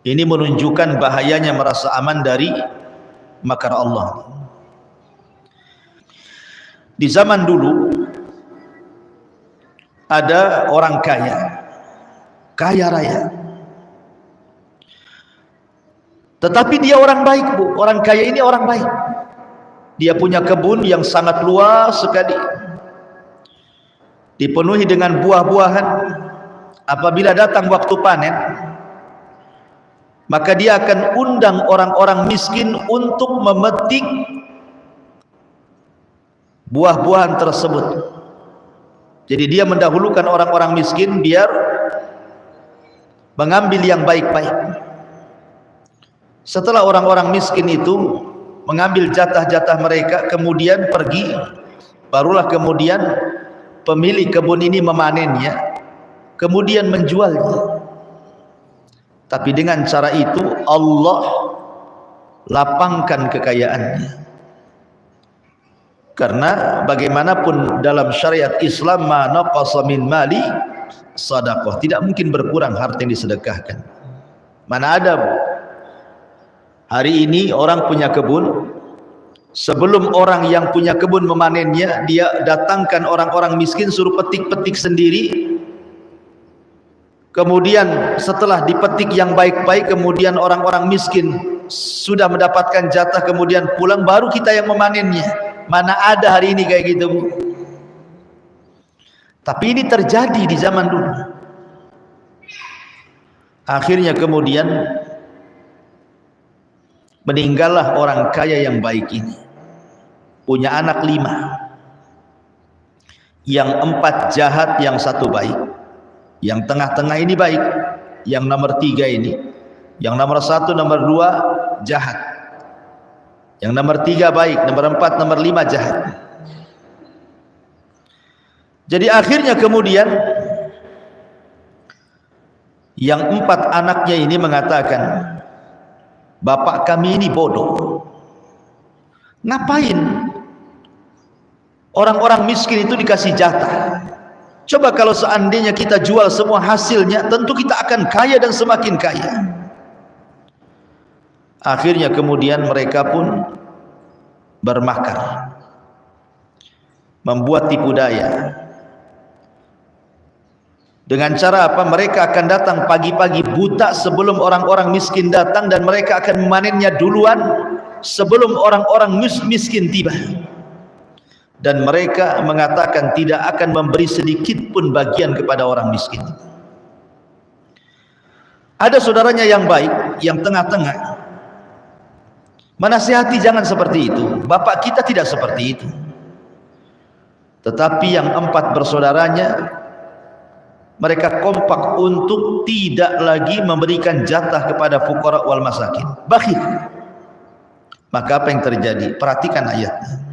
Ini menunjukkan bahayanya merasa aman dari makar Allah. Di zaman dulu ada orang kaya raya, tetapi dia orang baik, Bu. Orang kaya ini orang baik. Dia punya kebun yang sangat luas sekali, dipenuhi dengan buah-buahan. Apabila datang waktu panen, maka dia akan undang orang-orang miskin untuk memetik buah-buahan tersebut. Jadi dia mendahulukan orang-orang miskin biar mengambil yang baik-baik. Setelah orang-orang miskin itu mengambil jatah-jatah mereka, kemudian pergi, barulah kemudian pemilik kebun ini memanennya, kemudian menjualnya. Tapi dengan cara itu Allah lapangkan kekayaannya. Karena bagaimanapun dalam syariat Islam, ma naqasa min mali sadaqah, tidak mungkin berkurang harta yang disedekahkan. Mana ada, Bu? Hari ini orang punya kebun, sebelum orang yang punya kebun memanennya, dia datangkan orang-orang miskin suruh petik-petik sendiri. Kemudian setelah dipetik yang baik-baik, kemudian orang-orang miskin sudah mendapatkan jatah, kemudian pulang, baru kita yang memanennya. Mana ada hari ini kayak gitu, Bu? Tapi ini terjadi di zaman dulu. Akhirnya kemudian meninggallah orang kaya yang baik ini. Punya anak 5. Yang 4 jahat, yang 1 baik. Yang tengah-tengah ini baik. Yang nomor 3 ini. Yang nomor 1, nomor 2 jahat. Yang nomor 3 baik, nomor 4, nomor 5 jahat. Jadi akhirnya kemudian yang 4 anaknya ini mengatakan, bapak kami ini bodoh. Ngapain orang-orang miskin itu dikasih jatah? Coba kalau seandainya kita jual semua hasilnya, tentu kita akan kaya dan semakin kaya. Akhirnya kemudian mereka pun bermakar, membuat tipu daya. Dengan cara apa? Mereka akan datang pagi-pagi buta sebelum orang-orang miskin datang, dan mereka akan memanennya duluan sebelum orang-orang miskin tiba. Dan mereka mengatakan tidak akan memberi sedikit pun bagian kepada orang miskin. Ada saudaranya yang baik, yang tengah-tengah, menasihati jangan seperti itu, bapak kita tidak seperti itu. Tetapi yang 4 bersaudaranya, mereka kompak untuk tidak lagi memberikan jatah kepada fuqara wal masakin, bakhil. Maka apa yang terjadi? Perhatikan ayatnya.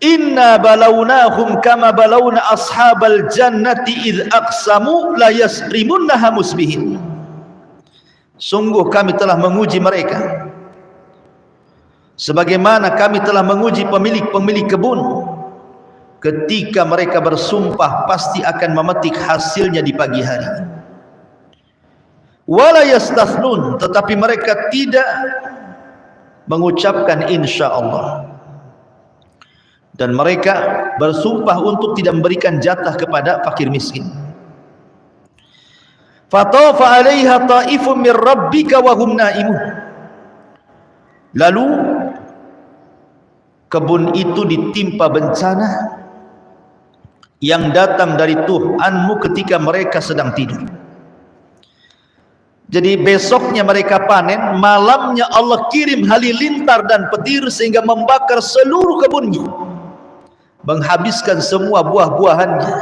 Inna balawnahum kama balawna ashabal jannati idh aqsamu la yasrimunnaha musbihin. Sungguh kami telah menguji mereka sebagaimana kami telah menguji pemilik-pemilik kebun ketika mereka bersumpah pasti akan memetik hasilnya di pagi hari. Wala yastathnun, tetapi mereka tidak mengucapkan insyaallah. Dan mereka bersumpah untuk tidak memberikan jatah kepada fakir miskin. Fatafa 'alaiha ta'ifun min rabbika wa hum naimun. Lalu kebun itu ditimpa bencana yang datang dari Tuhanmu ketika mereka sedang tidur. Jadi besoknya mereka panen, malamnya Allah kirim halilintar dan petir sehingga membakar seluruh kebunnya, menghabiskan semua buah-buahannya.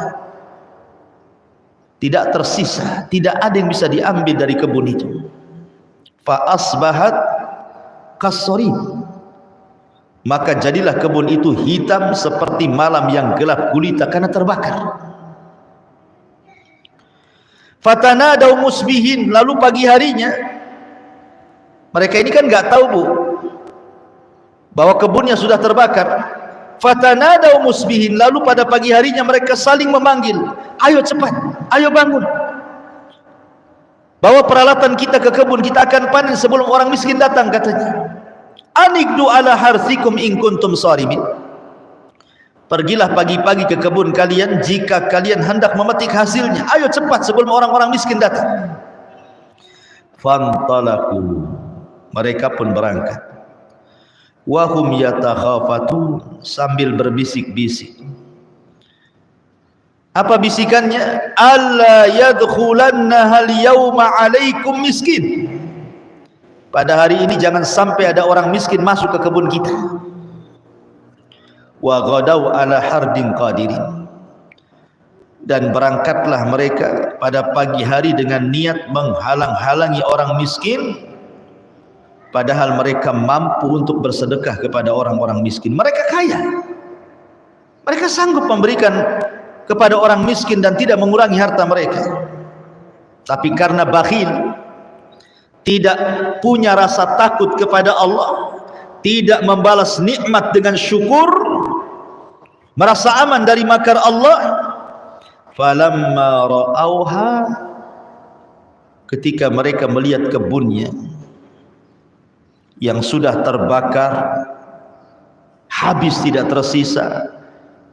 Tidak tersisa, tidak ada yang bisa diambil dari kebun itu. Fa asbahat kassarim, maka jadilah kebun itu hitam seperti malam yang gelap gulita karena terbakar. Fatanadaw musbihin, lalu pagi harinya, mereka ini kan nggak tahu, Bu, bahwa kebunnya sudah terbakar. Fatanadaw musbihin, lalu pada pagi harinya mereka saling memanggil, ayo cepat, ayo bangun. bawa peralatan kita ke kebun, kita akan panen sebelum orang miskin datang, katanya. Anikdu ala harthikum in kuntum sharimin. Pergilah pagi-pagi ke kebun kalian jika kalian hendak memetik hasilnya. Ayo cepat sebelum orang-orang miskin datang. Fantalaku, mereka pun berangkat. Wahum yatakhafatun, sambil berbisik-bisik. Apa bisikannya? Alla yadkhulanna hal yawma alaikum miskin. Pada hari ini jangan sampai ada orang miskin masuk ke kebun kita. Wa ghadaw ala hardin qadirin, dan berangkatlah mereka pada pagi hari dengan niat menghalang-halangi orang miskin, padahal mereka mampu untuk bersedekah kepada orang-orang miskin. Mereka kaya, mereka sanggup memberikan kepada orang miskin dan tidak mengurangi harta mereka, tapi karena bakhil, tidak punya rasa takut kepada Allah, tidak membalas nikmat dengan syukur, merasa aman dari makar Allah. Falamma ra'auha, ketika mereka melihat kebunnya yang sudah terbakar habis tidak tersisa,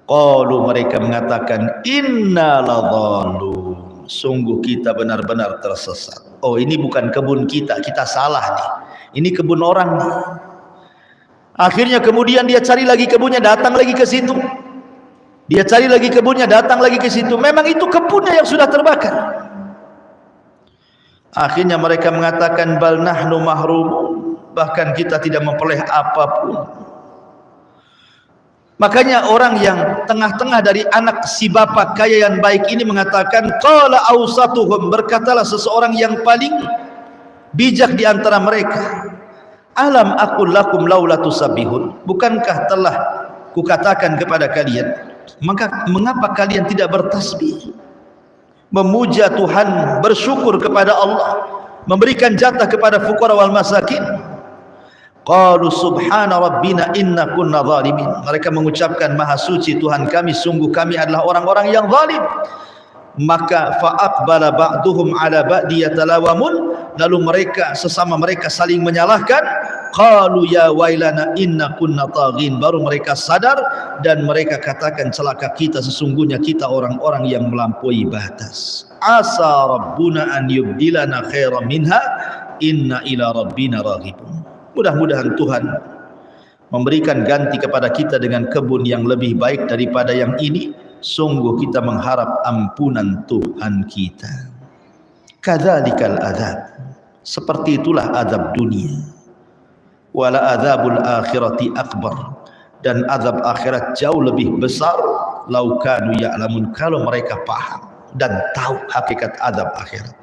qalu, mereka mengatakan, inna ladhalun, sungguh kita benar-benar tersesat. Oh, ini bukan kebun kita, kita salah nih, ini kebun orang nih. Akhirnya kemudian dia cari lagi kebunnya, datang lagi ke situ. Dia cari lagi kebunnya, datang lagi ke situ. Memang itu kebunnya yang sudah terbakar. Akhirnya mereka mengatakan, bal nahnu mahrumun, bahkan kita tidak memperoleh apapun. Makanya orang yang tengah-tengah dari anak si bapak kaya yang baik ini mengatakan, qala awsatuhum, berkatalah seseorang yang paling bijak di antara mereka, alam aqul lakum laula tusabbihun, bukankah telah kukatakan kepada kalian, mengapa kalian tidak bertasbih, memuja Tuhan, bersyukur kepada Allah, memberikan jatah kepada fuqara wal masakin. Qalu subhana rabbina inna kunna zalimin, mereka mengucapkan maha suci Tuhan kami, sungguh kami adalah orang-orang yang zalim. Maka fa'aqbala ba'duhum ala ba'di yatalawamun, lalu mereka sesama mereka saling menyalahkan. Qalu ya wailana inna kunna taghin, baru mereka sadar dan mereka katakan, celaka kita, sesungguhnya kita orang-orang yang melampaui batas. Asa rabbuna an yubdilana khairan minha inna ila rabbina raghibun. Mudah-mudahan Tuhan memberikan ganti kepada kita dengan kebun yang lebih baik daripada yang ini. Sungguh kita mengharap ampunan Tuhan kita. Kadzalikal adzab, seperti itulah azab dunia. Wala adzabul akhirati akbar, dan azab akhirat jauh lebih besar. Lau kanu ya'lamun, kalau mereka paham dan tahu hakikat azab akhirat.